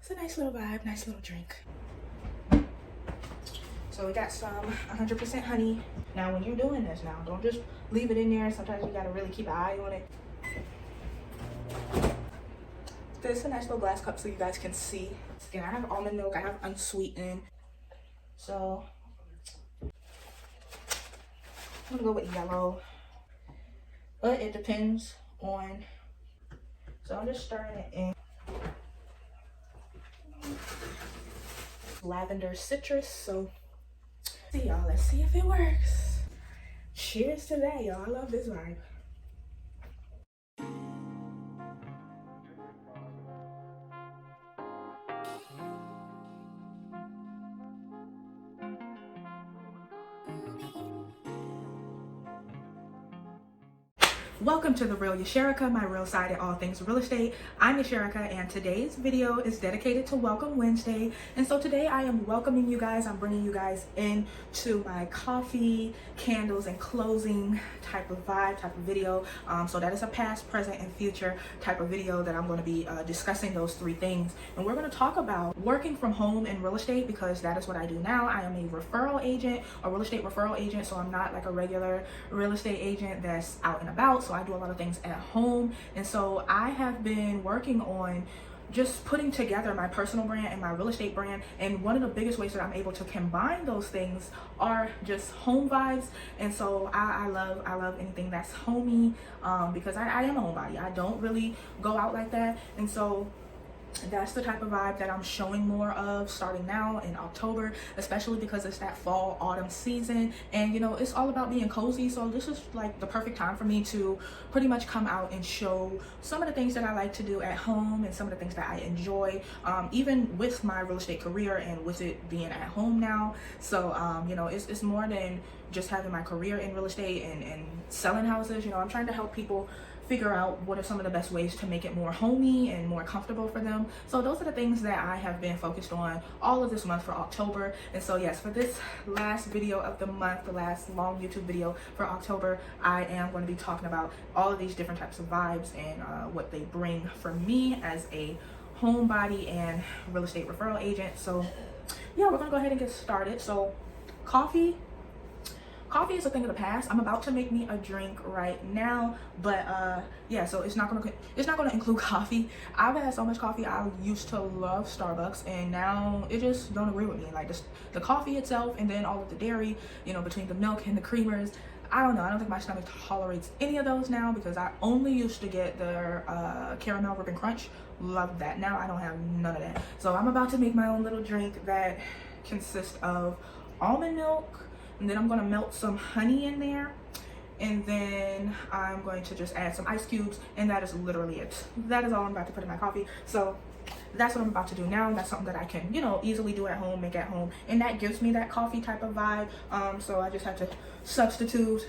It's a nice little vibe, nice little drink. So we got some 100% honey. Now when you're doing this now, don't just leave it in there. Sometimes you gotta really keep an eye on it. This is a nice little glass cup so you guys can see. Again, I have almond milk, I have unsweetened. So I'm gonna go with yellow, but it depends on. So I'm just stirring it in. Lavender citrus. So see y'all, let's see if it works. Cheers to that, y'all. I love this vibe. Welcome to The Real Yasherika, my real side at all things real estate. I'm Yasherika, and today's video is dedicated to Welcome Wednesday. And so today I am welcoming you guys. I'm bringing you guys in to my coffee, candles, and closing type of vibe, type of video. So that is a past, present, and future type of video that I'm going to be discussing those three things. And we're going to talk about working from home in real estate, because that is what I do now. I am a referral agent, a real estate referral agent. So I'm not like a regular real estate agent that's out and about. So I do a lot of things at home, and so I have been working on just putting together my personal brand and my real estate brand. And one of the biggest ways that I'm able to combine those things are just home vibes. And so I love anything that's homey, because I am a homebody. I don't really go out like that, and so that's the type of vibe that I'm showing more of starting now in October, especially because it's that fall autumn season, and you know, it's all about being cozy. So this is like the perfect time for me to pretty much come out and show some of the things that I like to do at home and some of the things that I enjoy, even with my real estate career and with it being at home now. So you know, it's more than just having my career in real estate and selling houses. You know, I'm trying to help people figure out what are some of the best ways to make it more homey and more comfortable for them. So those are the things that I have been focused on all of this month for October. And so yes, for this last video of the month, the last long YouTube video for October, I am going to be talking about all of these different types of vibes and what they bring for me as a homebody and real estate referral agent. So yeah, we're gonna go ahead and get started. So coffee is a thing of the past. I'm about to make me a drink right now, but yeah, so it's not gonna include coffee. I've had so much coffee. I used to love Starbucks, and now it just don't agree with me. Like the coffee itself, and then all of the dairy, you know, between the milk and the creamers. I don't know. I don't think my stomach tolerates any of those now, because I only used to get their caramel rip and crunch. Love that. Now I don't have none of that. So I'm about to make my own little drink that consists of almond milk, and then I'm going to melt some honey in there, and then I'm going to just add some ice cubes, and that is literally it. That is all I'm about to put in my coffee. So that's what I'm about to do now. That's something that I can, you know, easily do at home, make at home, and that gives me that coffee type of vibe. So I just had to substitute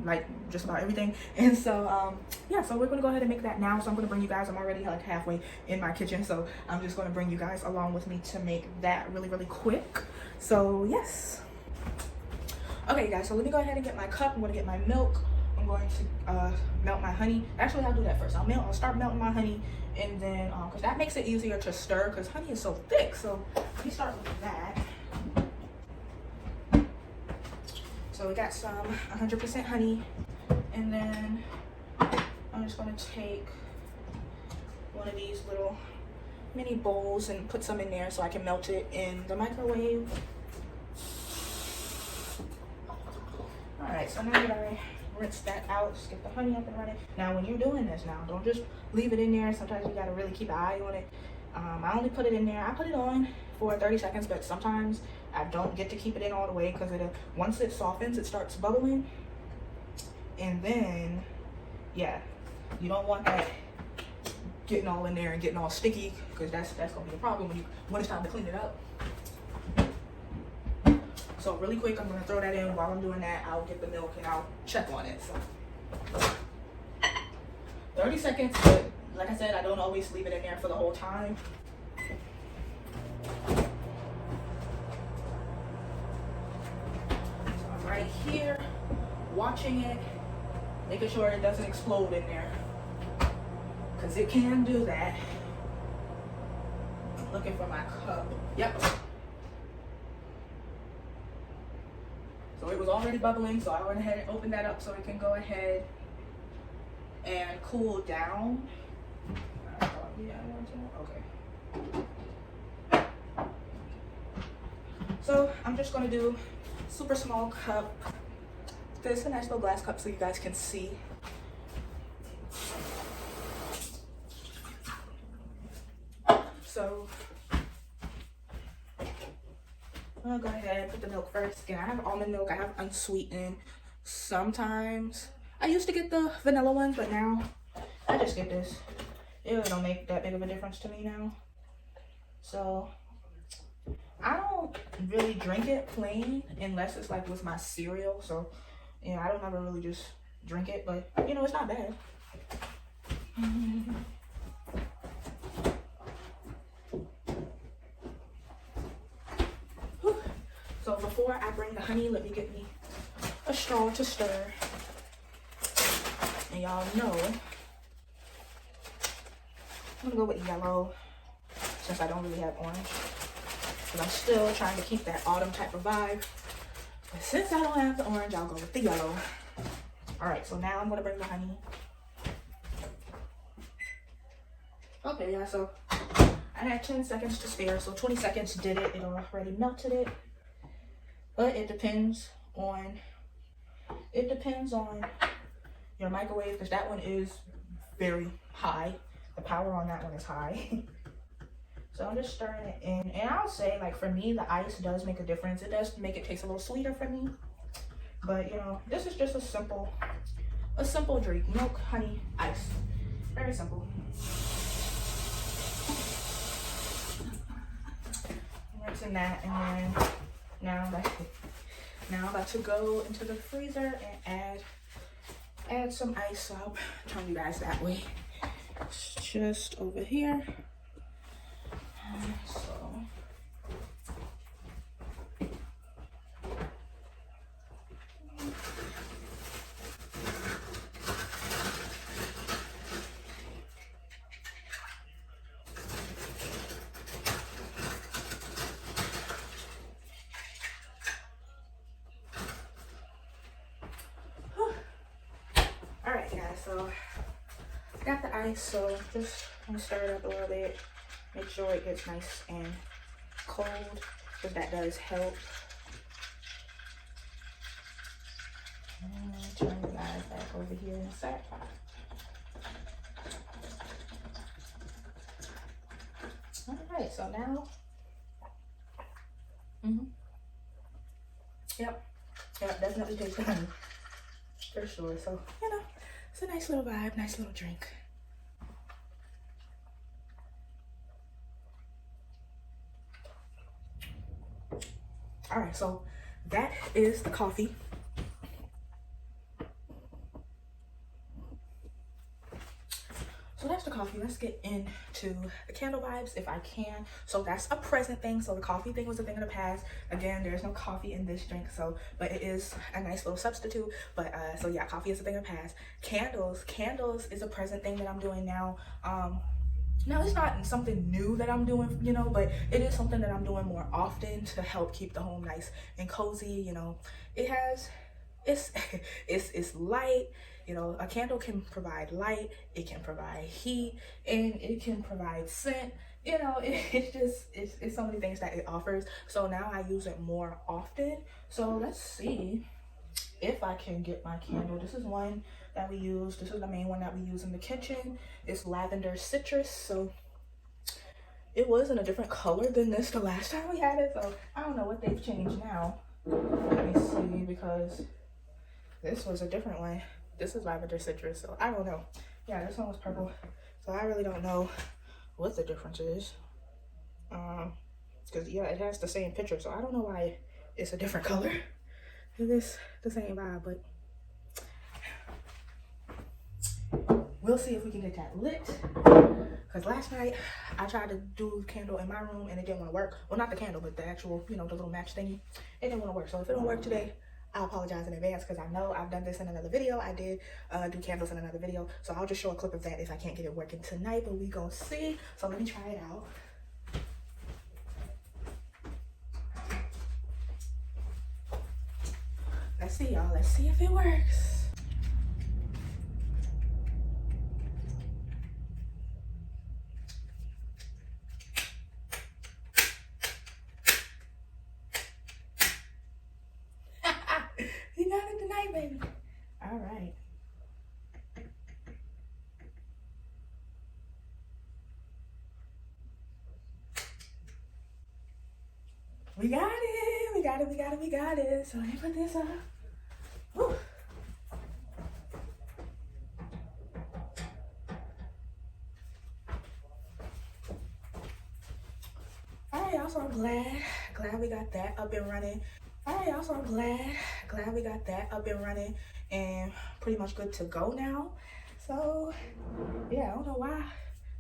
like just about everything. And so yeah, so we're gonna go ahead and make that now. So I'm gonna bring you guys, I'm already like halfway in my kitchen, so I'm just gonna bring you guys along with me to make that really quick. So yes. Okay guys, so let me go ahead and get my cup. I'm gonna get my milk. I'm going to melt my honey. Actually, I'll do that first. I'll start melting my honey, and then because that makes it easier to stir, because honey is so thick. So let me start with that. So we got some 100% honey, and then I'm just gonna take one of these little mini bowls and put some in there so I can melt it in the microwave. Alright, so now that I rinse that out, just get the honey up and running. Now when you're doing this now, don't just leave it in there. Sometimes you gotta really keep an eye on it. I only put it in there, I put it on for 30 seconds, but sometimes I don't get to keep it in all the way, because once it softens, it starts bubbling. And then, yeah, you don't want that getting all in there and getting all sticky, because that's gonna be a problem when it's time to clean it up. So really quick, I'm gonna throw that in. While I'm doing that, I'll get the milk and I'll check on it. So 30 seconds, but like I said, I don't always leave it in there for the whole time. So I'm right here watching it, making sure it doesn't explode in there, because it can do that. looking for my cup. Yep. So it was already bubbling, so I went ahead and opened that up so it can go ahead and cool down. Okay. So I'm just gonna do super small cup. This is a nice little glass cup so you guys can see. So I'm gonna go ahead and put the milk first. Again, I have almond milk, I have unsweetened. Sometimes I used to get the vanilla one, but now I just get this. It really don't make that big of a difference to me now. So I don't really drink it plain unless it's like with my cereal. So yeah, I don't ever really just drink it, but you know, it's not bad. So before I bring the honey, let me get me a straw to stir. And y'all know, I'm gonna go with yellow since I don't really have orange. Because I'm still trying to keep that autumn type of vibe. But since I don't have the orange, I'll go with the yellow. Alright, so now I'm gonna bring the honey. Okay, yeah, so I had 10 seconds to spare, so 20 seconds did it. It already melted it. But it depends on your microwave, because that one is very high. The power on that one is high. So I'm just stirring it in. And I'll say, like, for me, the ice does make a difference. It does make it taste a little sweeter for me. But, you know, this is just a simple drink. Milk, honey, ice. Very simple. Rinsing that, and then now I'm about to go into the freezer and add some ice. So I'll turn you guys that way. It's just over here. So alright guys, so I got the ice, so just gonna stir it up a little bit. Make sure it gets nice and cold, because that does help. And turn you guys back over here in a sec. Alright, so now, Yep, definitely tastes the honey, for sure. So, you know, it's a nice little vibe, nice little drink. All right, so that is the coffee. So that's the coffee. Let's get into the candle vibes if I can. So that's a present thing. So the coffee thing was a thing of the past. Again, there's no coffee in this drink, so but it is a nice little substitute. But so yeah, coffee is a thing of the past. Candles is a present thing that I'm doing now. Now, it's not something new that I'm doing, you know, but it is something that I'm doing more often to help keep the home nice and cozy. You know, it's light. You know, a candle can provide light, it can provide heat, and it can provide scent. You know, it's so many things that it offers. So now I use it more often. So let's see if I can get my candle. This is one that we use. This is the main one that we use in the kitchen. It's lavender citrus. So it was in a different color than this the last time we had it. So I don't know what they've changed now. Let me see, because this was a different one. This is lavender citrus, so I don't know. Yeah, this one was purple. So I really don't know what the difference is. Because yeah, it has the same picture, so I don't know why it's a different color. It is the same vibe, but we'll see if we can get that lit. Because last night I tried to do a candle in my room and it didn't want to work. Well, not the candle, but the actual, you know, the little match thingy. It didn't want to work. So if it don't work today, I apologize in advance, because I know I've done this in another video. I did do candles in another video. So I'll just show a clip of that if I can't get it working tonight, but we gonna see. So let me try it out. Let's see, y'all. Let's see if it works. You got it tonight, baby. All right. We got it. We got it. We got it. We got it. So let me put this up. Woo. All right, y'all. So I'm glad we got that up and running. All right, y'all. So I'm glad we got that up and running and pretty much good to go now. So yeah, I don't know why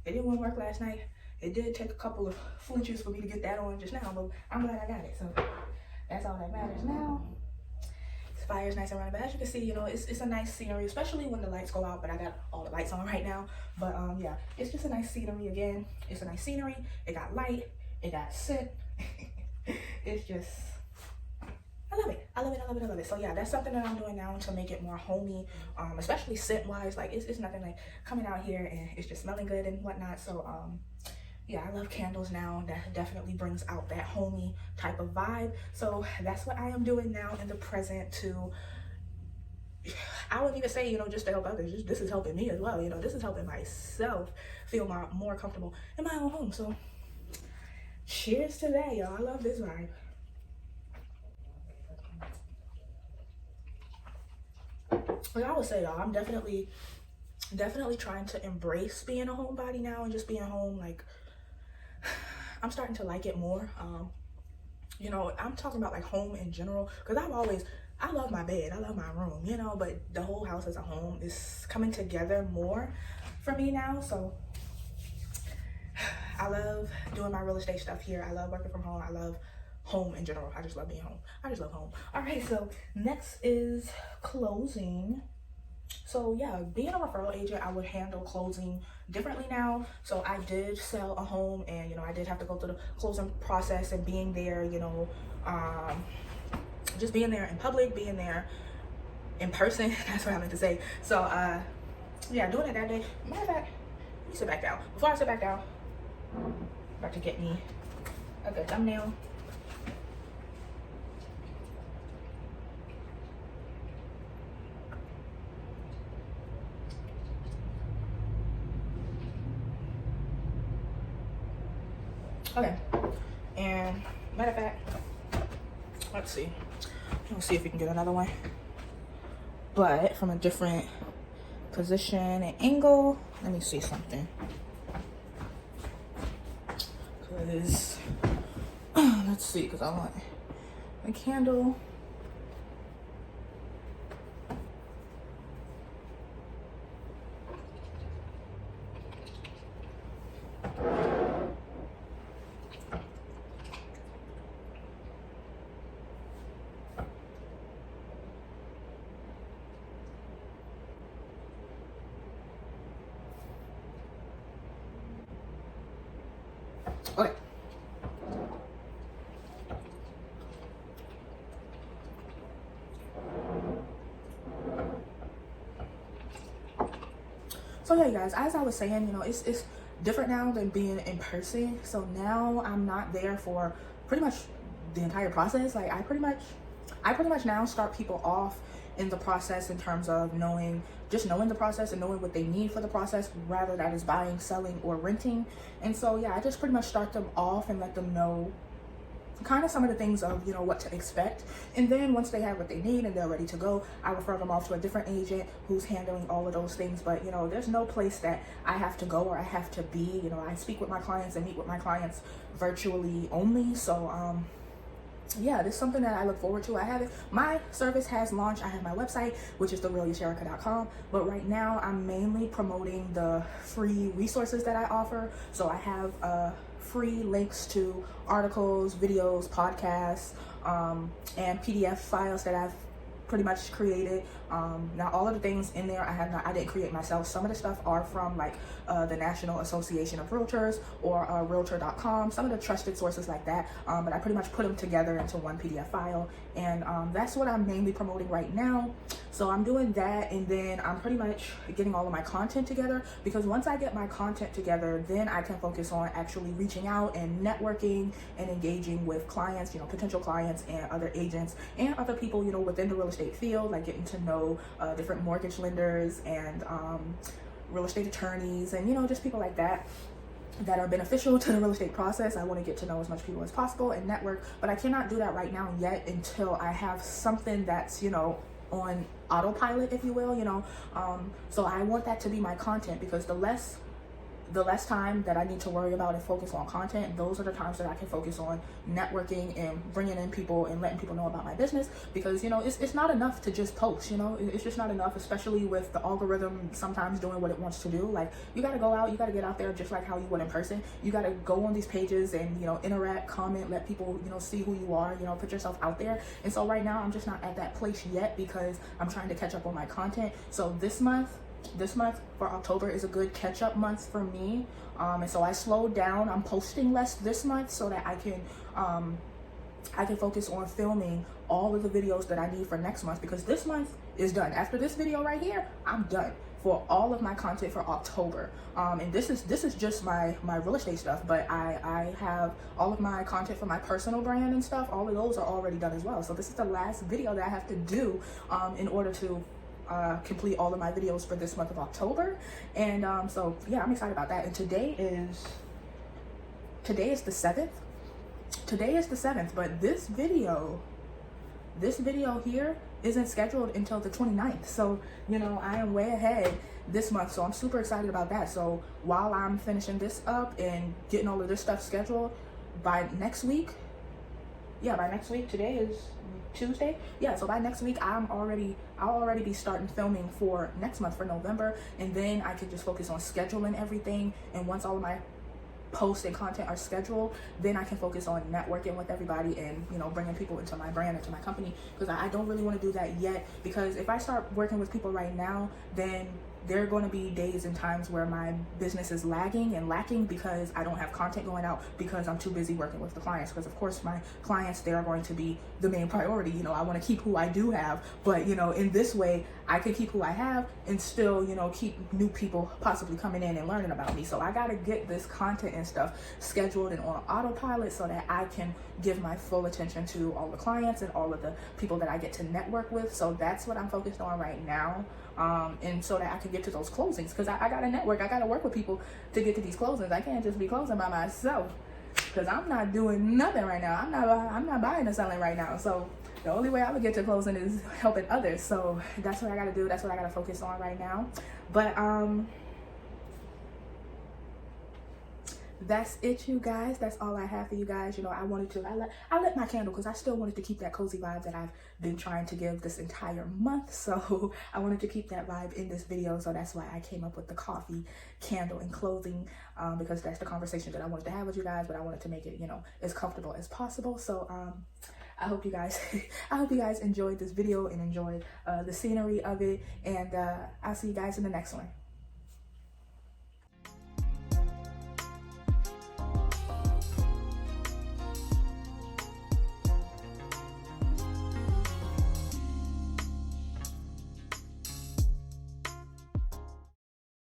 it didn't want to work last night. It did take a couple of flinches for me to get that on just now, but I'm glad I got it. So that's all that matters now. This fire's nice and running, but as you can see, you know, it's a nice scenery, especially when the lights go out, but I got all the lights on right now. But yeah, it's just a nice scenery again. It's a nice scenery. It got light. It got scent. It's just, I love it. I love it. I love it. I love it. So yeah, that's something that I'm doing now to make it more homey, especially scent wise. Like it's nothing like coming out here and it's just smelling good and whatnot. So yeah, I love candles now. That definitely brings out that homey type of vibe. So that's what I am doing now in the present to, I wouldn't even say, you know, just to help others. This is helping me as well. You know, this is helping myself feel more comfortable in my own home. So cheers to that, y'all. I love this vibe. Like I would say, y'all, I'm definitely trying to embrace being a homebody now and just being home. Like, I'm starting to like it more. You know, I'm talking about like home in general, because I love my bed, I love my room, you know, but the whole house as a home is coming together more for me now. So I love doing my real estate stuff here. I love working from home. I love home in general. I just love being home. I just love home. All right, so next is closing. So yeah, being a referral agent, I would handle closing differently now. So I did sell a home, and you know, I did have to go through the closing process and being there, you know, just being there in public, being there in person. That's what I meant to say. So yeah, doing it that day. Matter of fact, let me sit back down. Before I sit back down, I'm about to get me a good thumbnail. Okay, and matter of fact, let's see if we can get another one, but from a different position and angle. Let me see something, because let's see, because I want a candle. Okay. So yeah, you guys, as I was saying, you know, it's different now than being in person. So now I'm not there for pretty much the entire process. Like I pretty much now start people off in the process in terms of knowing the process and knowing what they need for the process, rather that is buying, selling, or renting. And so yeah, I just pretty much start them off and let them know kind of some of the things of, you know, what to expect. And then once they have what they need and they're ready to go, I refer them off to a different agent who's handling all of those things. But you know, there's no place that I have to go or I have to be. You know, I speak with my clients and meet with my clients virtually only. So yeah, this is something that I look forward to. My service has launched. I have my website, which is therealyasherica.com, but right now I'm mainly promoting the free resources that I offer. So I have free links to articles, videos, podcasts, and PDF files that I've pretty much created. Now all of the things in there I didn't create myself. Some of the stuff are from like the National Association of Realtors or realtor.com, some of the trusted sources like that, but I pretty much put them together into one PDF file, and that's what I'm mainly promoting right now. So I'm doing that, and then I'm pretty much getting all of my content together, because once I get my content together, then I can focus on actually reaching out and networking and engaging with clients, potential clients and other agents and other people, within the real estate field, like getting to know different mortgage lenders and real estate attorneys and, just people like that are beneficial to the real estate process. I want to get to know as much people as possible and network, but I cannot do that right now yet until I have something that's, on autopilot, if you will, so I want that to be my content, because the less time that I need to worry about and focus on content, those are the times that I can focus on networking and bringing in people and letting people know about my business. Because it's not enough to just post, it's just not enough, especially with the algorithm sometimes doing what it wants to do. Like, you got to go out, you got to get out there just like how you would in person. You got to go on these pages and interact, comment, let people see who you are, put yourself out there. And so right now I'm just not at that place yet, because I'm trying to catch up on my content. So this month for October is a good catch-up month for me, and so I slowed down. I'm posting less this month so that I can focus on filming all of the videos that I need for next month, because this month is done. After this video right here, I'm done for all of my content for October. And this is just my real estate stuff, but I have all of my content for my personal brand and stuff. All of those are already done as well. So this is the last video that I have to do in order to complete all of my videos for this month of October. And so yeah, I'm excited about that. And today is the 7th. Today is the 7th, but this video here isn't scheduled until the 29th. So I am way ahead this month, so I'm super excited about that. So while I'm finishing this up and getting all of this stuff scheduled, by next week, today is Tuesday. Yeah, so by next week I'll already be starting filming for next month, for November, and then I can just focus on scheduling everything. And once all of my posts and content are scheduled, then I can focus on networking with everybody and bringing people into my brand, into my company, because I don't really want to do that yet, because if I start working with people right now, then there are going to be days and times where my business is lagging and lacking because I don't have content going out, because I'm too busy working with the clients. Because of course my clients, they are going to be the main priority. I want to keep who I do have, but in this way I can keep who I have and still keep new people possibly coming in and learning about me. So I got to get this content and stuff scheduled and on autopilot so that I can give my full attention to all the clients and all of the people that I get to network with. So that's what I'm focused on right now. And so that I can get to those closings, because I got to network. I got to work with people to get to these closings. I can't just be closing by myself, because I'm not doing nothing right now. I'm not buying or selling right now. So the only way I would get to closing is helping others. So that's what I got to do. That's what I got to focus on right now. But that's it, you guys. That's all I have for you guys. I lit my candle because I still wanted to keep that cozy vibe that I've been trying to give this entire month. So I wanted to keep that vibe in this video. So that's why I came up with the coffee, candle, and clothing, because that's the conversation that I wanted to have with you guys, but I wanted to make it, as comfortable as possible. So I hope you guys enjoyed this video and enjoyed the scenery of it. And I'll see you guys in the next one.